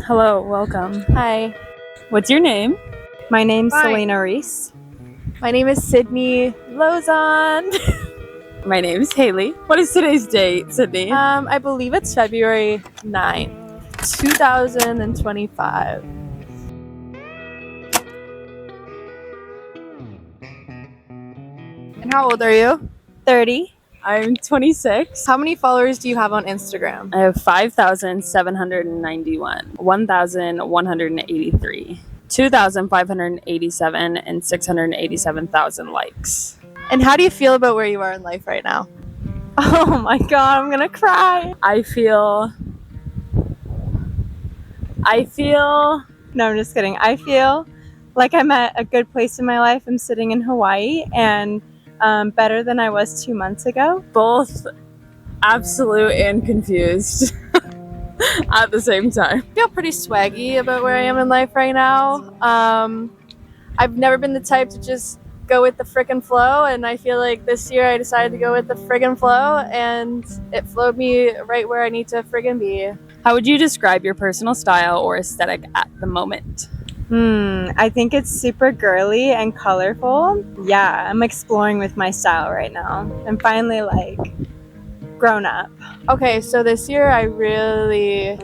Hello, welcome. Hi, What's your name? My name's Hi. Selena Reese. my name is Sydney Lozon. My name is Haley. What is today's date, Sydney? I believe it's February 9th, 2025. And how old are you? 30. I'm 26. How many followers do you have on Instagram? I have 5,791, 1,183, 2,587, and 687,000 likes. And how do you feel about where you are in life right now? Oh my god, I'm gonna cry. I feel. No, I'm just kidding. I feel like I'm at a good place in my life. I'm sitting in Hawaii and better than I was 2 months ago. Both absolute and confused at the same time. I feel pretty swaggy about where I am in life right now. I've never been the type to just go with the frickin' flow, and I feel like this year I decided to go with the friggin' flow, and it flowed me right where I need to friggin' be. How would you describe your personal style or aesthetic at the moment? I think it's super girly and colorful. Yeah, I'm exploring with my style right now. I'm finally grown up. Okay, so this year I really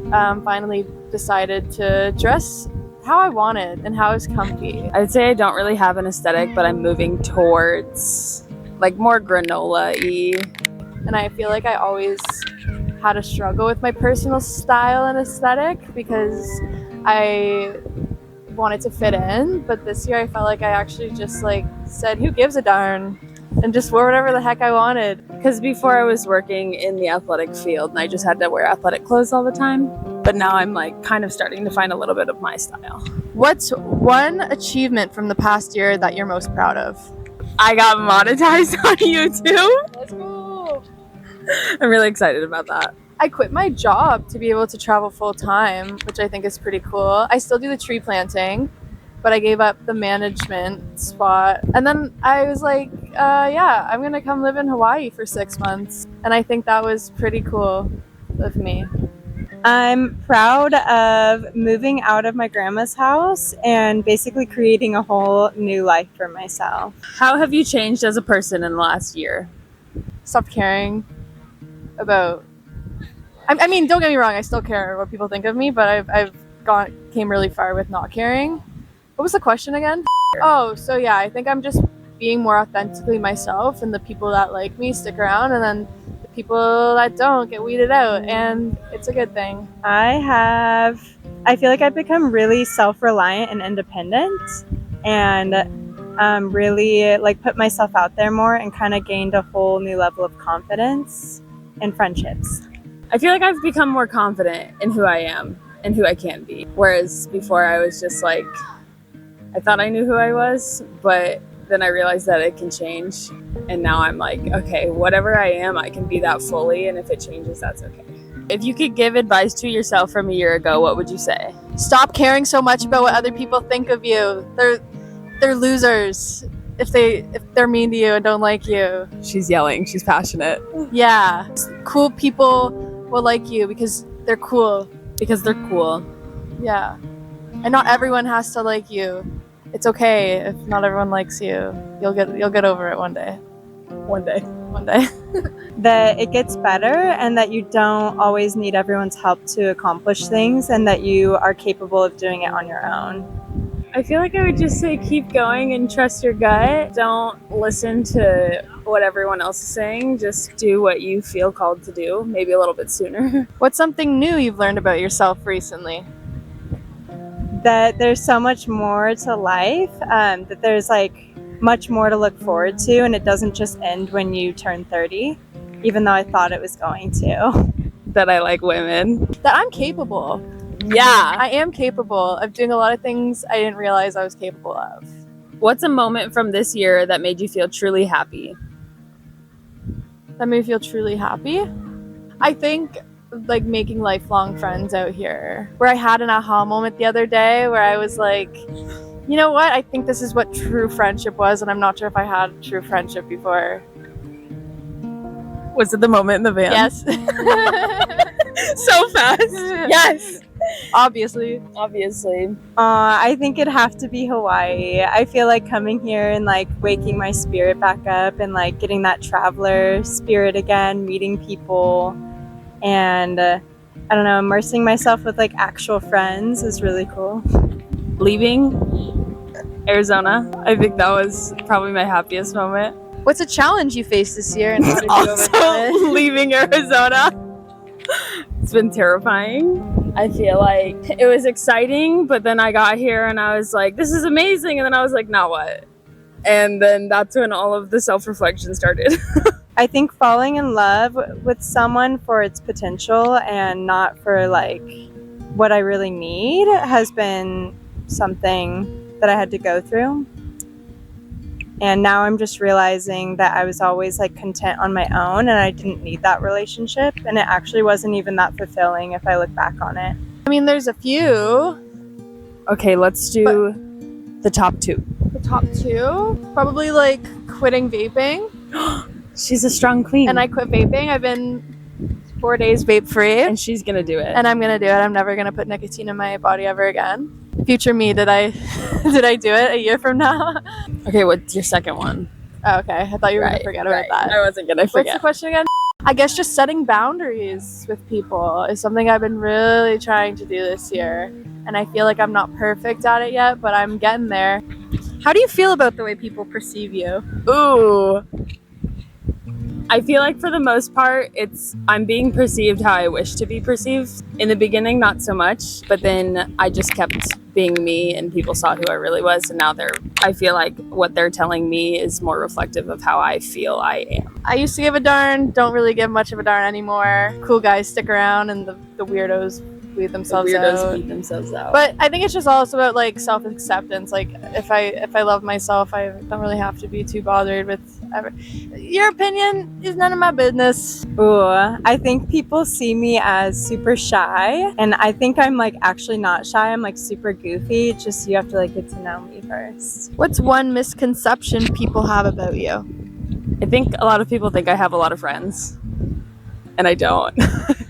finally decided to dress how I wanted and how I was comfy. I'd say I don't really have an aesthetic, but I'm moving towards more granola-y. And I feel like I always had a struggle with my personal style and aesthetic because I wanted to fit in, but this year I felt like I actually just said who gives a darn and just wore whatever the heck I wanted. Because before I was working in the athletic field and I just had to wear athletic clothes all the time. But now I'm kind of starting to find a little bit of my style. What's one achievement from the past year that you're most proud of? I got monetized on YouTube. Let's go. I'm really excited about that. I quit my job to be able to travel full time, which I think is pretty cool. I still do the tree planting, but I gave up the management spot. And then I was like, I'm going to come live in Hawaii for 6 months. And I think that was pretty cool of me. I'm proud of moving out of my grandma's house and basically creating a whole new life for myself. How have you changed as a person in the last year? Stopped caring about... I mean, don't get me wrong, I still care what people think of me, but came really far with not caring. What was the question again? Oh, so yeah, I think I'm just being more authentically myself, and the people that like me stick around, and then the people that don't get weeded out, and it's a good thing. I feel like I've become really self-reliant and independent and really put myself out there more and kind of gained a whole new level of confidence in friendships. I feel like I've become more confident in who I am and who I can be. Whereas before I was just I thought I knew who I was, but then I realized that it can change. And now I'm okay, whatever I am, I can be that fully. And if it changes, that's okay. If you could give advice to yourself from a year ago, what would you say? Stop caring so much about what other people think of you. They're losers if they're mean to you and don't like you. She's yelling. She's passionate. Yeah. Cool people will like you because they're cool. Because they're cool. Yeah. And not everyone has to like you. It's okay if not everyone likes you. You'll get over it one day. One day. One day. That it gets better and that you don't always need everyone's help to accomplish things and that you are capable of doing it on your own. I feel like I would just say keep going and trust your gut. Don't listen to what everyone else is saying. Just do what you feel called to do, maybe a little bit sooner. What's something new you've learned about yourself recently? That there's so much more to life, that there's much more to look forward to, and it doesn't just end when you turn 30, even though I thought it was going to. That I like women. That I'm capable. Yeah. I am capable of doing a lot of things I didn't realize I was capable of. What's a moment from this year that made you feel truly happy? That made me feel truly happy? I think making lifelong friends out here. Where I had an aha moment the other day where I was like, you know what? I think this is what true friendship was, and I'm not sure if I had true friendship before. Was it the moment in the van? Yes. So fast. Yes. Obviously. I think it'd have to be Hawaii. I feel like coming here and like waking my spirit back up and like getting that traveler spirit again, meeting people, and I don't know, immersing myself with like actual friends is really cool. Leaving Arizona, I think that was probably my happiest moment. What's a challenge you faced this year and how did you overcome Also, it? leaving Arizona. It's been terrifying. I feel like it was exciting, but then I got here and I was like, this is amazing. And then I was like, now what? And then that's when all of the self-reflection started. I think falling in love with someone for its potential and not for like what I really need has been something that I had to go through. And now I'm just realizing that I was always like content on my own and I didn't need that relationship. And it actually wasn't even that fulfilling if I look back on it. I mean, there's a few. Okay, let's do the top two. The top two, probably like quitting vaping. She's a strong queen. And I quit vaping. I've been 4 days vape free. And she's gonna do it. And I'm gonna do it. I'm never gonna put nicotine in my body ever again. Future me, did I do it a year from now? Okay, what's your second one? Oh, okay. I thought you were gonna forget about that. I wasn't gonna What's forget. the question again? I guess just setting boundaries with people is something I've been really trying to do this year. And I feel like I'm not perfect at it yet, but I'm getting there. How do you feel about the way people perceive you? Ooh. I feel like for the most part, I'm being perceived how I wish to be perceived. In the beginning, not so much, but then I just kept being me and people saw who I really was. And now I feel like what they're telling me is more reflective of how I feel I am. I used to give a darn, don't really give much of a darn anymore. Cool guys stick around and the weirdos weed themselves out. But I think it's just also about like self-acceptance. Like if I love myself, I don't really have to be too bothered with your opinion is none of my business. Ooh, I think people see me as super shy, and I think I'm like actually not shy. I'm like super goofy. Just you have to like get to know me first. What's one misconception people have about you? I think a lot of people think I have a lot of friends, and I don't.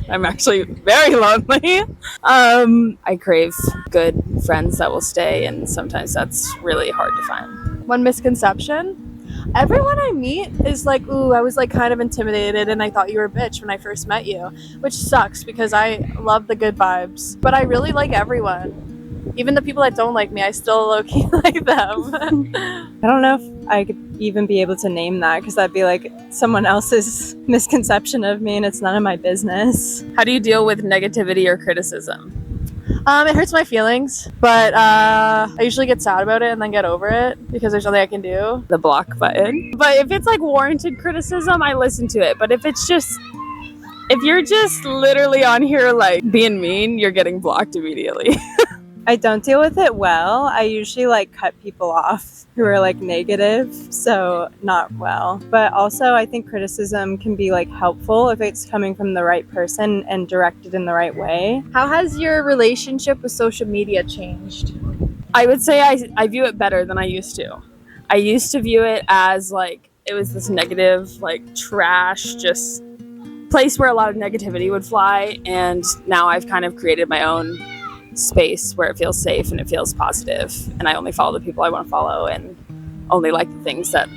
I'm actually very lonely. I crave good friends that will stay, and sometimes that's really hard to find. One misconception? Everyone I meet is like, ooh, I was like kind of intimidated and I thought you were a bitch when I first met you, which sucks because I love the good vibes, but I really like everyone. Even the people that don't like me, I still low-key like them. I don't know if I could even be able to name that because that'd be like someone else's misconception of me and it's none of my business. How do you deal with negativity or criticism? It hurts my feelings, but I usually get sad about it and then get over it because there's nothing I can do. The block button. But if it's like warranted criticism, I listen to it. But if you're just literally on here like being mean, you're getting blocked immediately. I don't deal with it well. I usually like cut people off who are like negative, so not well. But also I think criticism can be like helpful if it's coming from the right person and directed in the right way. How has your relationship with social media changed? I would say I view it better than I used to. I used to view it as like it was this negative, like trash, just place where a lot of negativity would fly. And now I've kind of created my own space where it feels safe and it feels positive, and I only follow the people I want to follow and only like the things that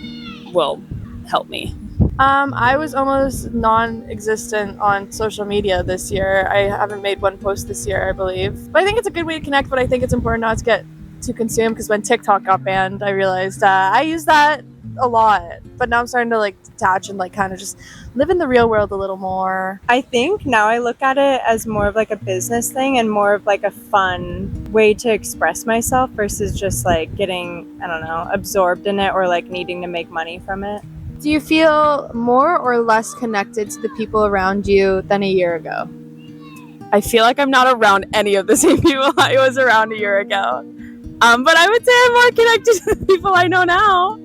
will help me. I was almost non-existent on social media this year. I haven't made one post this year, I believe. But I think it's a good way to connect, but I think it's important not to get too consumed because when TikTok got banned, I realized I use that a lot. But now I'm starting to like detach and like kind of just live in the real world a little more. I think now I look at it as more of like a business thing and more of like a fun way to express myself versus just like getting, I don't know, absorbed in it or like needing to make money from it. Do you feel more or less connected to the people around you than a year ago? I feel like I'm not around any of the same people I was around a year ago. But I would say I'm more connected to the people I know now.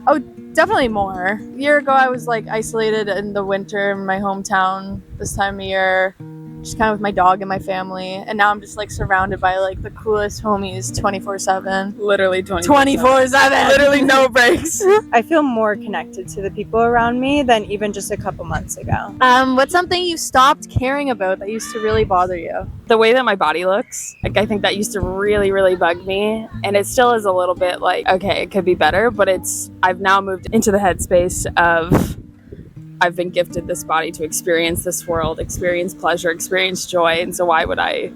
Oh, definitely more. A year ago, I was like isolated in the winter in my hometown this time of year. just kind of with my dog and my family. And now I'm just like surrounded by like the coolest homies 24/7. Literally 24/7. 24/7. Literally no breaks. I feel more connected to the people around me than even just a couple months ago. What's something you stopped caring about that used to really bother you? The way that my body looks, like I think that used to really, really bug me. And it still is a little bit like, okay, it could be better, but I've now moved into the headspace of I've been gifted this body to experience this world, experience pleasure, experience joy. And so why would I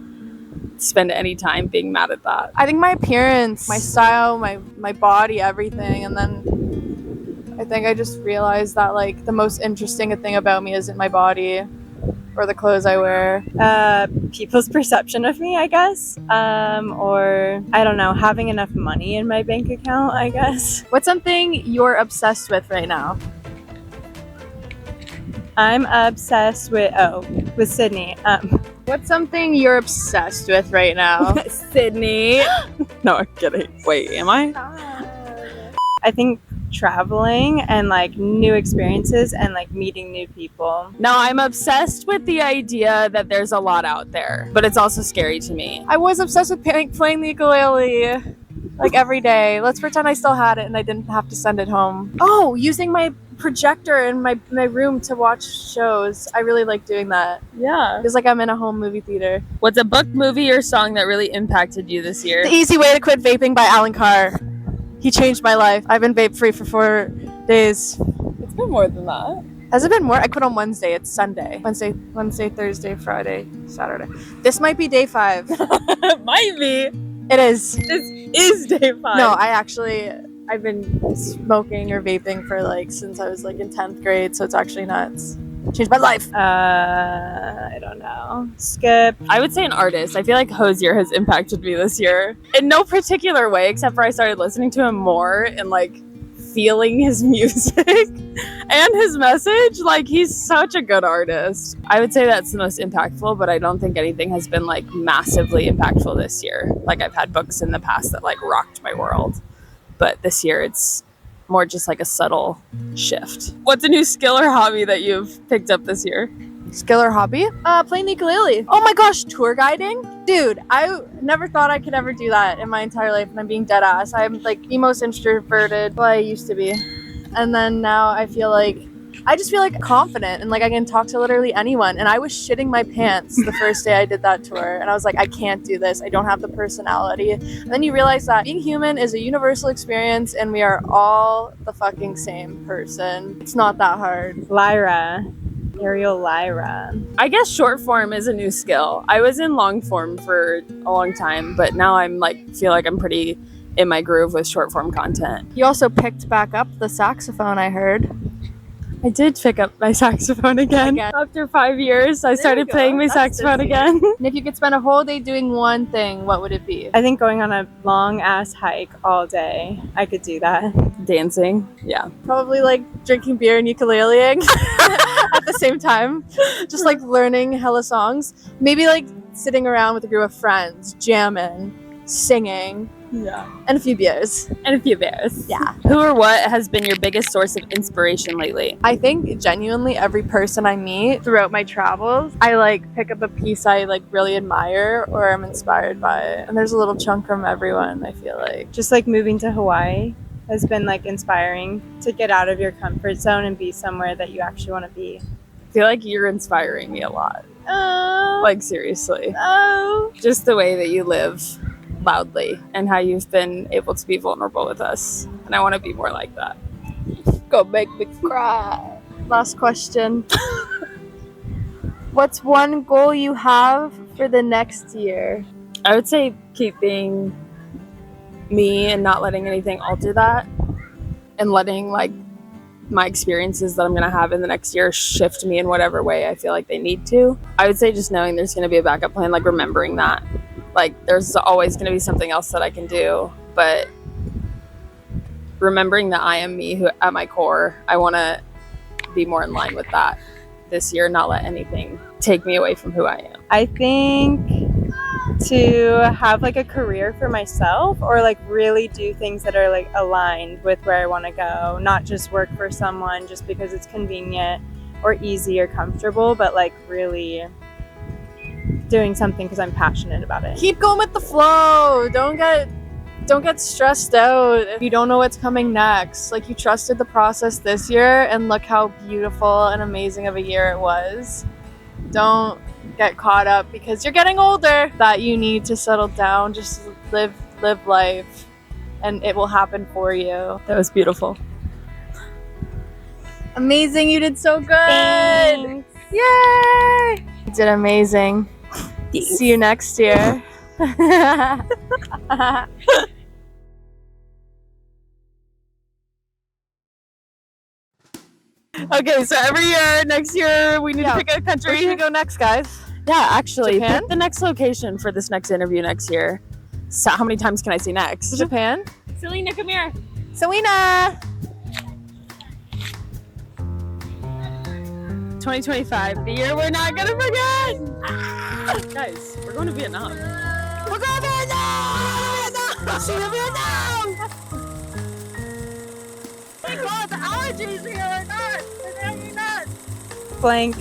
spend any time being mad at that? I think my appearance, my style, my body, everything. And then I think I just realized that like the most interesting thing about me isn't my body or the clothes I wear. People's perception of me, I guess. Or, I don't know, having enough money in my bank account, I guess. What's something you're obsessed with right now? I'm obsessed with Sydney. What's something you're obsessed with right now? Sydney. No, I'm kidding. Wait, am I? I think traveling and like new experiences and like meeting new people. No, I'm obsessed with the idea that there's a lot out there, but it's also scary to me. I was obsessed with playing the ukulele like every day. Let's pretend I still had it and I didn't have to send it home. Oh, using my projector in my room to watch shows. I really like doing that. Yeah. It's like I'm in a home movie theater. What's a book, movie, or song that really impacted you this year? The Easy Way to Quit Vaping by Alan Carr. He changed my life. I've been vape free for 4 days. It's been more than that. Has it been more? I quit on Wednesday. It's Sunday. Wednesday, Thursday, Friday, Saturday. This might be day 5. Might be. It is. This is day 5. No, I've been smoking or vaping for like since I was like in 10th grade, so it's actually nuts. Changed my life. I don't know. Skip. I would say an artist. I feel like Hozier has impacted me this year in no particular way, except for I started listening to him more and like feeling his music and his message. Like he's such a good artist. I would say that's the most impactful, but I don't think anything has been like massively impactful this year. Like I've had books in the past that like rocked my world, but this year it's more just like a subtle shift. What's a new skill or hobby that you've picked up this year? Skill or hobby? Playing the ukulele. Oh my gosh, tour guiding? Dude, I never thought I could ever do that in my entire life, and I'm being dead ass. I'm like the most introverted, well, I used to be. And then now I just feel like confident and like I can talk to literally anyone. And I was shitting my pants the first day I did that tour. And I was like, I can't do this. I don't have the personality. And then you realize that being human is a universal experience and we are all the fucking same person. It's not that hard. Ariel Lyra. I guess short form is a new skill. I was in long form for a long time, but now I'm like, feel like I'm pretty in my groove with short form content. You also picked back up the saxophone, I heard. I did pick up my saxophone again. After 5 years, I started playing my saxophone again. And if you could spend a whole day doing one thing, what would it be? I think going on a long ass hike all day. I could do that. Dancing. Yeah. Probably like drinking beer and ukuleleing at the same time. Just like learning hella songs. Maybe like sitting around with a group of friends, jamming, singing. Yeah. And a few beers. Yeah. Who or what has been your biggest source of inspiration lately? I think genuinely every person I meet throughout my travels, I like pick up a piece I like really admire or I'm inspired by. And there's a little chunk from everyone, I feel like. Just like moving to Hawaii has been like inspiring to get out of your comfort zone and be somewhere that you actually want to be. I feel like you're inspiring me a lot. Oh. Like seriously. Oh. Just the way that you live loudly and how you've been able to be vulnerable with us. And I want to be more like that. Go make me cry. Last question. What's one goal you have for the next year? I would say keep being me and not letting anything alter that, and letting like my experiences that I'm going to have in the next year shift me in whatever way I feel like they need to. I would say just knowing there's going to be a backup plan, like remembering that. Like there's always going to be something else that I can do, but remembering that I am me who at my core, I want to be more in line with that this year, not let anything take me away from who I am. I think to have like a career for myself or like really do things that are like aligned with where I want to go, not just work for someone just because it's convenient or easy or comfortable, but like really doing something because I'm passionate about it. Keep going with the flow. Don't get stressed out if you don't know what's coming next. Like, you trusted the process this year, and look how beautiful and amazing of a year it was. Don't get caught up because you're getting older that you need to settle down. Just live life, and it will happen for you. That was beautiful. Amazing, you did so good. Thanks. Yay! You did amazing. See you next year. Okay, so every year, next year, we need Yeah. to pick a Where country. should we go next, guys? Yeah, actually, Japan? pick the next location for this next interview next year. So how many times can I say next? Japan. Selena, come here. Selena. 2025, the year we're not gonna forget. Guys, we're going to Vietnam. We're going to Vietnam! See you Vietnam! Oh my God, the allergies here are nuts. They're nuts. Blank.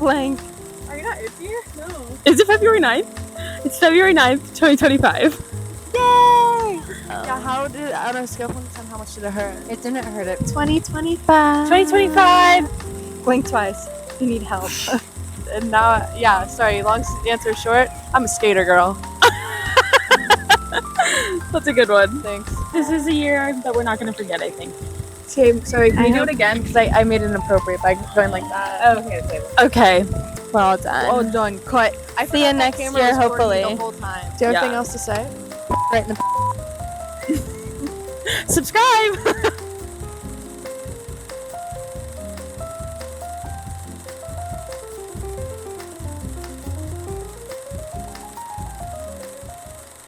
Are you not itchy? No. Is it February 9th? It's February 9th, 2025. Yay! Yeah, how did, on a scale from 10, how much did it hurt? It didn't hurt it. 2025. 2025. Blink twice. You need help. And now, yeah, sorry, long answer short, I'm a skater girl. That's a good one. Thanks. This is a year that we're not gonna forget, I think. Okay, sorry, can I you do hope- it again? Because I made it inappropriate by going like that. Okay. Okay, well done. Oh, done. Cut. I See you forgot that next camera year, was recording hopefully. The whole time. Do you have Yeah. anything else to say? Right in the Subscribe.